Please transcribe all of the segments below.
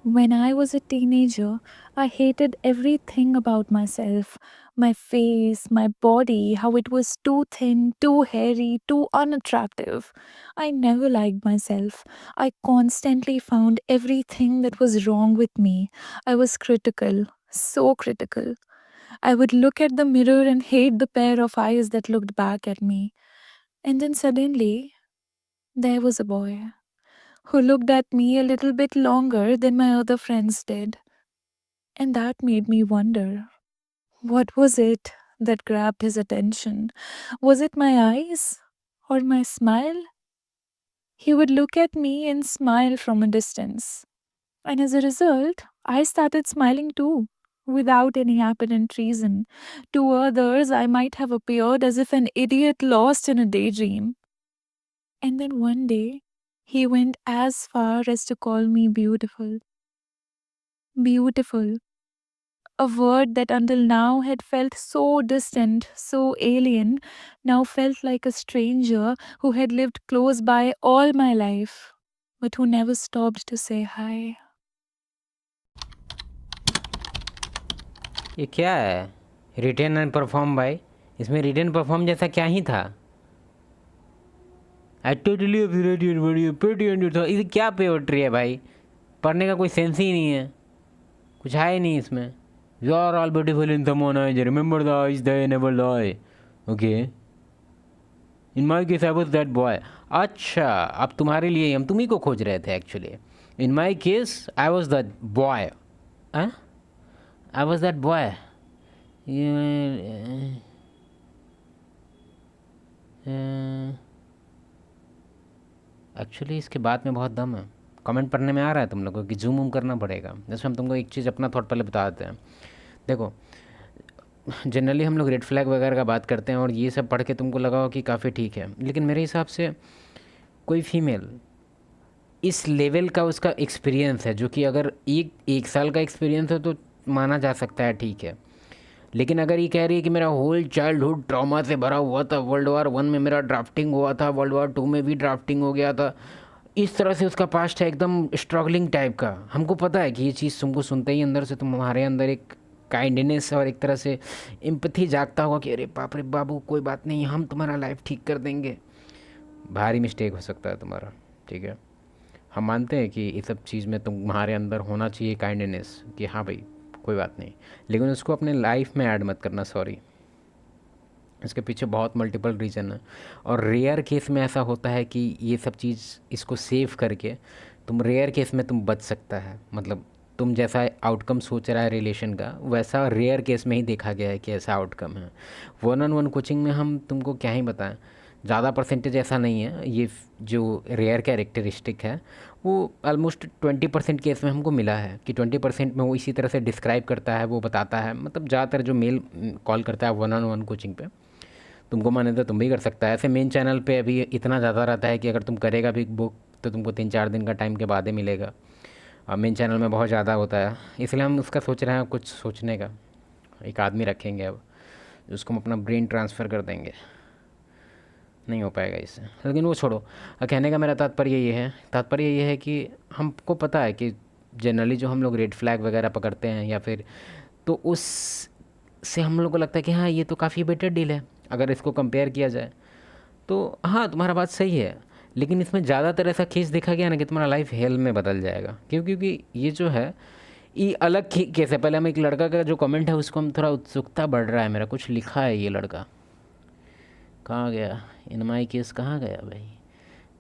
When I was a teenager, I hated everything about myself. My face, my body, how it was too thin, too hairy, too unattractive. I never liked myself. I constantly found everything that was wrong with me. I was critical, so critical. I would look at the mirror and hate the pair of eyes that looked back at me. And then suddenly, there was a boy who looked at me a little bit longer than my other friends did. And that made me wonder, what was it that grabbed his attention? Was it my eyes or my smile? He would look at me and smile from a distance. And as a result, I started smiling too, without any apparent reason. To others, I might have appeared as if an idiot lost in a daydream. And then one day, he went as far as to call me beautiful. Beautiful. A word that until now had felt so distant, so alien, now felt like a stranger who had lived close by all my life, but who never stopped to say hi. ये क्या है? Written and perform by. इसमें written perform जैसा क्या ही था? I totally ये क्या poetry है भाई? पढ़ने का कोई सेंस ही नहीं है, कुछ है ही नहीं इसमें। You are all beautiful in someone eyes, remember the eyes they never lie. Okay, in my case I was that boy. अच्छा, अब तुम्हारे लिए हम तुम्ही को खोज रहे थे actually. In my case I was that boy. I was that boy. Actually इसके बाद में बहुत दम है। कमेंट पढ़ने में आ रहा है तुम लोगों को कि जूम वूम करना पड़ेगा? जैसे हम तुमको एक चीज़ अपना थॉट पहले बता देते हैं। देखो, जनरली हम लोग रेड फ्लैग वगैरह का बात करते हैं और ये सब पढ़ के तुमको लगा हो कि काफ़ी ठीक है, लेकिन मेरे हिसाब से कोई फीमेल इस लेवल का उसका एक्सपीरियंस है, जो कि अगर एक साल का एक्सपीरियंस है तो माना जा सकता है, ठीक है। लेकिन अगर ये कह रही है कि मेरा होल चाइल्डहुड ट्रॉमा से भरा हुआ था, वर्ल्ड वार 1 में मेरा ड्राफ्टिंग हुआ था, वर्ल्ड वार 2 में भी ड्राफ्टिंग हो गया था, इस तरह से उसका पास्ट है एकदम स्ट्रगलिंग टाइप का। हमको पता है कि ये चीज़ तुमको सुनते ही अंदर से तुम्हारे अंदर एक काइंडनेस और एक तरह से एम्पैथी जागता होगा कि अरे बाप रे बाबू, कोई बात नहीं, हम तुम्हारा लाइफ ठीक कर देंगे। भारी मिस्टेक हो सकता है तुम्हारा, ठीक है। हम मानते हैं कि इस सब चीज़ में तुम्हारे अंदर होना चाहिए काइंडनेस कि हाँ भाई कोई बात नहीं, लेकिन उसको अपने लाइफ में ऐड मत करना, सॉरी। इसके पीछे बहुत मल्टीपल रीज़न है, और रेयर केस में ऐसा होता है कि ये सब चीज़ इसको सेव करके तुम रेयर केस में तुम बच सकता है। मतलब तुम जैसा आउटकम सोच रहा है रिलेशन का, वैसा रेयर केस में ही देखा गया है कि ऐसा आउटकम है। 1-on-1 कोचिंग में हम तुमको क्या ही बताएं, ज़्यादा परसेंटेज ऐसा नहीं है। ये जो रेयर कैरेक्टरिस्टिक है वो ऑलमोस्ट 20% केस में हमको मिला है कि 20% में वो इसी तरह से डिस्क्राइब करता है, वो बताता है। मतलब ज़्यादातर जो मेल कॉल करता है 1-on-1 कोचिंग पे, तुमको माने तो तुम भी कर सकता है। ऐसे मेन चैनल पे अभी इतना ज़्यादा रहता है कि अगर तुम करेगा भी बुक तो तुमको 3-4 दिन का टाइम के बाद ही मिलेगा, और मेन चैनल में बहुत ज़्यादा होता है। इसलिए हम उसका सोच रहे हैं कुछ सोचने का, एक आदमी रखेंगे अब, उसको हम अपना ब्रेन ट्रांसफ़र कर देंगे। नहीं हो पाएगा इससे, लेकिन वो छोड़ो। कहने का मेरा तात्पर्य ये है कि हमको पता है कि जनरली जो हम लोग रेड फ्लैग वगैरह पकड़ते हैं या फिर, तो उस से हम लोग को लगता है कि हाँ ये तो काफ़ी बेटर डील है अगर इसको कंपेयर किया जाए। तो हाँ, तुम्हारा बात सही है, लेकिन इसमें ज़्यादातर ऐसा केस देखा गया ना कि तुम्हारा लाइफ हेल में बदल जाएगा। क्यों? क्योंकि ये जो है ये अलग केस है। पहले हम एक लड़का का जो कमेंट है उसको हम थोड़ा उत्सुकता बढ़ रहा है मेरा, कुछ लिखा है ये लड़का, कहाँ गया? इन माई केस कहाँ गया भाई?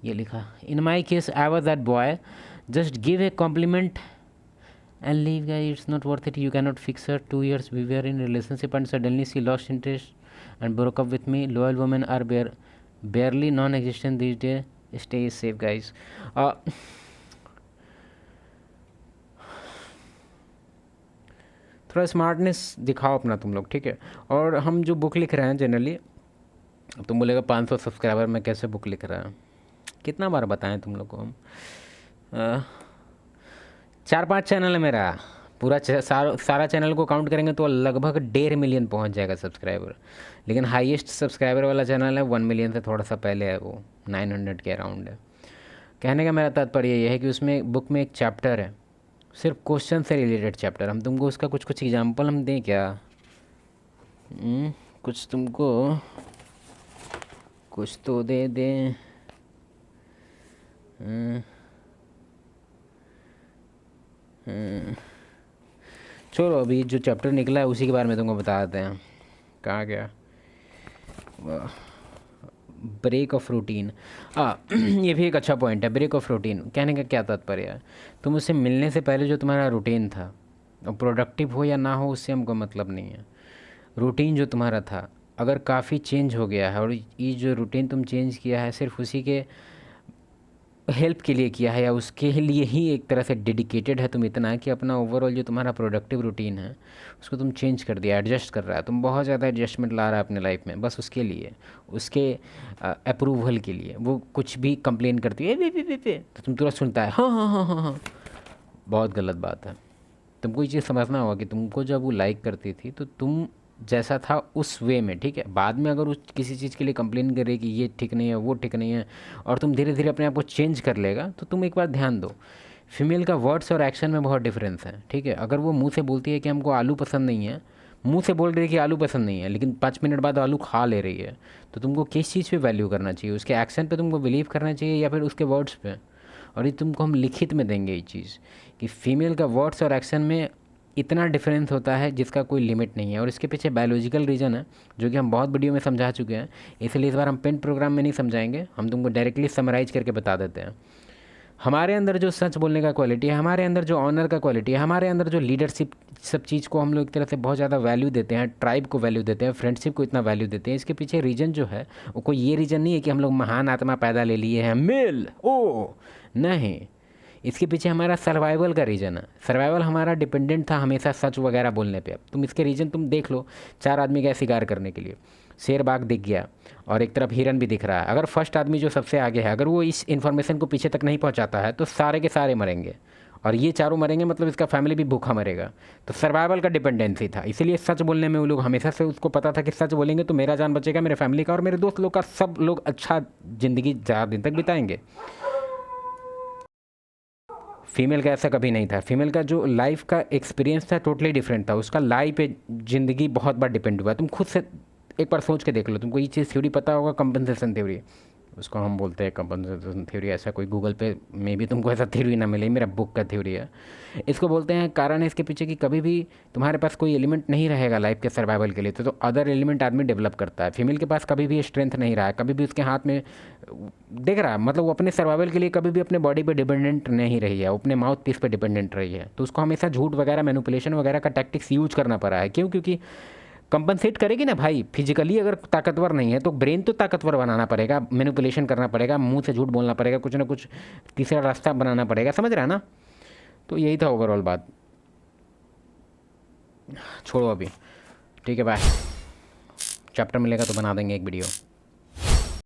ये लिखा, in my case I was that boy, just give a compliment and leave guy, it's not worth it, you cannot fix her. 2 years we were in relationship and suddenly she lost interest and broke up with me. Loyal women are barely non-existent these days. Stay safe guys. थोड़ा smartness दिखाओ अपना तुम लोग, ठीक है। और हम जो बुक लिख रहे हैं जनरली, तुम बोलेगा 500 सब्सक्राइबर में कैसे बुक लिख रहा है? कितना बार बताएं तुम लोग को हम? 4-5 चैनल है मेरा, पूरा सारा चैनल को काउंट करेंगे तो लगभग 1.5 मिलियन पहुंच जाएगा सब्सक्राइबर। लेकिन हाईएस्ट सब्सक्राइबर वाला चैनल है 1 मिलियन से थोड़ा सा पहले है, वो 900 के अराउंड है। कहने का मेरा तात्पर्य यह है कि उसमें बुक में एक चैप्टर है सिर्फ क्वेश्चन से रिलेटेड चैप्टर, हम तुमको उसका कुछ कुछ एग्जांपल हम दें क्या? कुछ तुमको कुछ तो दे दें। हम्म, हम्म, छोड़ो, अभी जो चैप्टर निकला है उसी के बारे में तुमको बता देते हैं। कहाँ गया? Break of routine. ये भी एक अच्छा पॉइंट है, ब्रेक ऑफ रूटीन। कहने का क्या तात्पर्य है? तुम उससे मिलने से पहले जो तुम्हारा रूटीन था, और प्रोडक्टिव हो या ना हो उससे हमको मतलब नहीं है, रूटीन जो तुम्हारा था अगर काफ़ी चेंज हो गया है, और ये जो रूटीन तुम चेंज किया है सिर्फ उसी के हेल्प के लिए किया है, या उसके लिए ही एक तरह से डेडिकेटेड है तुम इतना कि अपना ओवरऑल जो तुम्हारा प्रोडक्टिव रूटीन है उसको तुम चेंज कर दिया, एडजस्ट कर रहा है, तुम बहुत ज़्यादा एडजस्टमेंट ला रहा है अपने लाइफ में, बस उसके लिए, उसके अप्रूवल के लिए। वो कुछ भी कंप्लेन करती है पे तो तुम तुरंत सुनता है हाँ हाँ हाँ हाँ हाँ। बहुत गलत बात है। तुमको ये चीज़ समझना होगा कि तुमको जब वो लाइक करती थी तो तुम जैसा था उस वे में, ठीक है? बाद में अगर उस किसी चीज़ के लिए कंप्लेन करे कि ये ठीक नहीं है, वो ठीक नहीं है, और तुम धीरे धीरे अपने आप को चेंज कर लेगा, तो तुम एक बार ध्यान दो, फीमेल का वर्ड्स और एक्शन में बहुत डिफरेंस है, ठीक है? अगर वो मुंह से बोलती है कि हमको आलू पसंद नहीं है, मुंह से बोल रही है कि आलू पसंद नहीं है, लेकिन 5 मिनट बाद आलू खा ले रही है, तो तुमको किस चीज़ पे वैल्यू करना चाहिए? उसके एक्शन पे तुमको बिलीव करना चाहिए या फिर उसके वर्ड्स पे? और ये तुमको हम लिखित में देंगे ये चीज़, कि फीमेल का वर्ड्स और एक्शन में इतना डिफरेंस होता है जिसका कोई लिमिट नहीं है, और इसके पीछे बायोलॉजिकल रीज़न है जो कि हम बहुत वीडियो में समझा चुके हैं। इसलिए इस बार हम पेंट प्रोग्राम में नहीं समझाएंगे, हम तुमको डायरेक्टली समराइज करके बता देते हैं। हमारे अंदर जो सच बोलने का क्वालिटी है, हमारे अंदर जो ऑनर का क्वालिटी है, हमारे अंदर जो लीडरशिप, सब चीज़ को हम लोग एक तरह से बहुत ज़्यादा वैल्यू देते हैं, ट्राइब को वैल्यू देते हैं, फ्रेंडशिप को इतना वैल्यू देते हैं, इसके पीछे रीज़न जो है वो कोई ये रीज़न नहीं है कि हम लोग महान आत्मा पैदा ले लिए हैं, मेल ओ नहीं। इसके पीछे हमारा सर्वाइवल का रीज़न है। सर्वाइवल हमारा डिपेंडेंट था हमेशा सच वगैरह बोलने पे। अब तुम इसके रीज़न तुम देख लो, 4 आदमी गए शिकार करने के लिए, शेर बाघ दिख गया और एक तरफ हिरन भी दिख रहा है। अगर फर्स्ट आदमी जो सबसे आगे है, अगर वो इस इन्फॉर्मेशन को पीछे तक नहीं पहुंचाता है तो सारे के सारे मरेंगे, और ये चारों मरेंगे, मतलब इसका फैमिली भी भूखा मरेगा। तो सर्वाइवल का डिपेंडेंसी था, इसीलिए सच बोलने में वो लोग हमेशा से, उसको पता था कि सच बोलेंगे तो मेरा जान बचेगा, मेरे फैमिली का और मेरे दोस्त लोग का, सब लोग अच्छा ज़िंदगी ज़्यादा दिन तक बिताएंगे। फीमेल का ऐसा कभी नहीं था। फीमेल का जो लाइफ का एक्सपीरियंस था टोटली डिफरेंट था, उसका लाइफ पे ज़िंदगी बहुत बार डिपेंड हुआ है। तुम खुद से एक बार सोच के देख लो, तुमको ये चीज़ थ्योरी पता होगा, कंपनसेशन थ्योरी, उसको हम बोलते हैं कंपनसेशन थ्योरी। ऐसा कोई गूगल पे में भी तुमको ऐसा थ्योरी ना मिले, मेरा बुक का थ्योरी है। इसको बोलते हैं, कारण है इसके पीछे कि कभी भी तुम्हारे पास कोई एलिमेंट नहीं रहेगा लाइफ के सर्वाइवल के लिए, तो अदर एलिमेंट आदमी डेवलप करता है। फीमेल के पास कभी भी स्ट्रेंथ नहीं रहा है, कभी भी उसके हाथ में देख रहा है, मतलब वो अपने सर्वाइवल के लिए कभी भी अपने बॉडी पे डिपेंडेंट नहीं रही है, वो अपने माउथ पीस पे डिपेंडेंट रही है। तो उसको हमेशा झूठ वगैरह, मैनिपुलेशन वगैरह का टैक्टिक्स यूज करना पड़ा है। क्यों? क्योंकि कंपनसेट करेगी ना भाई, फिजिकली अगर ताकतवर नहीं है तो ब्रेन तो ताकतवर बनाना पड़ेगा, मैनिपुलेशन करना पड़ेगा, मुंह से झूठ बोलना पड़ेगा, कुछ ना कुछ तीसरा रास्ता बनाना पड़ेगा, समझ रहा है ना? तो यही था ओवरऑल बात। छोड़ो अभी, ठीक है, बाय। चैप्टर मिलेगा तो बना देंगे एक वीडियो।